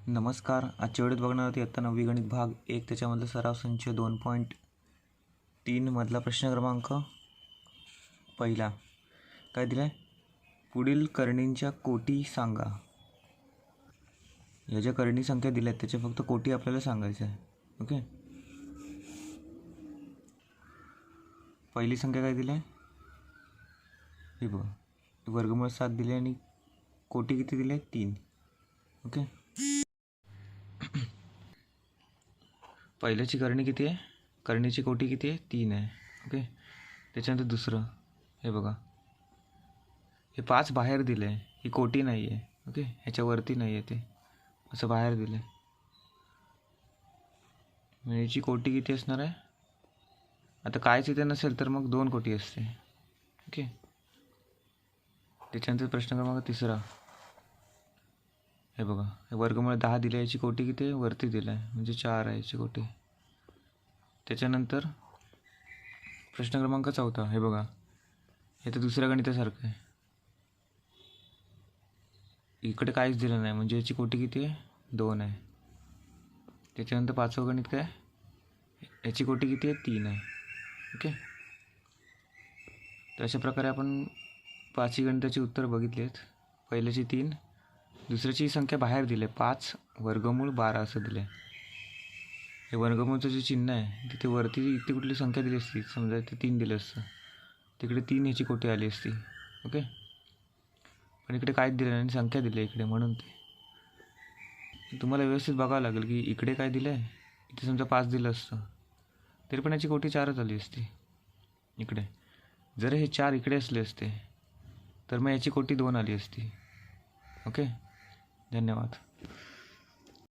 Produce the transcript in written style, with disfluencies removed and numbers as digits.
नमस्कार. आजच्या वेळेत बघणार आहोत इयत्ता 9वी गणित भाग 1 त्याच्यामधला सराव संच 2.3 मधला प्रश्न क्रमांक पहिला. काय दिलं आहे? पुढील करणींच्या कोटी सांगा. या ज्या करणी संख्या दिल्या आहेत त्याच्या फक्त कोटी आपल्याला सांगायचं आहे. ओके. पहिली संख्या काय दिली आहे? हे बघा, वर्गमूळ 7 दिले आणि कोटी किती दिले? 3. ओके. पहिल्याची करणी किती आहे? करणीची कोटी किती आहे? 3 आहे. ओके. त्याच्यानंतर दुसरं, हे बघा, हे 5 बाहेर दिलं आहे, ही कोटी नाही आहे. ओके. ह्याच्यावरती नाही आहे, ते असं बाहेर दिलं आहे. याची कोटी किती असणार आहे? आता कायच इथे नसेल तर मग 2 कोटी असते. ओके. त्याच्यानंतर प्रश्न क्रमांक तिसरा, हे बघा, हे वर्गमूळ 10 दिले, याची कोटी किती आहे? वरती दिलं आहे, म्हणजे 4 आहे याची कोटी. त्याच्यानंतर प्रश्न क्रमांक चौथा, हे बघा, हे तर दुसऱ्या गणितासारखं आहे, इकडे काहीच दिलं नाही, म्हणजे याची कोटी किती आहे? 2 आहे. त्याच्यानंतर पाचवं गणित काय? याची कोटी किती आहे? 3 आहे. ओके. तर अशा प्रकारे आपण 5ही गणिताची उत्तर बघितली आहेत. पहिल्याची 3, दुसऱ्याची संख्या बाहेर दिली आहे, 5 वर्गमूळ 12 असं दिलं आहे. हे वर्गमूळचं जे चिन्ह आहे तिथे वरती इथे कुठली संख्या दिली असती, समजा इथे 3 दिलं असतं, तिकडे 3 ह्याची कोटी आली असती. ओके. पण इकडे काहीच दिलं नाही, संख्या दिली इकडे, म्हणून ते तुम्हाला व्यवस्थित बघावं लागेल की इकडे काय दिलं आहे. इथे समजा 5 दिलं असतं तरी पण याची कोटी 4च आली असती. इकडे जर हे 4 इकडे असले असते तर मग याची कोटी 2 आली असती. ओके. धन्यवाद.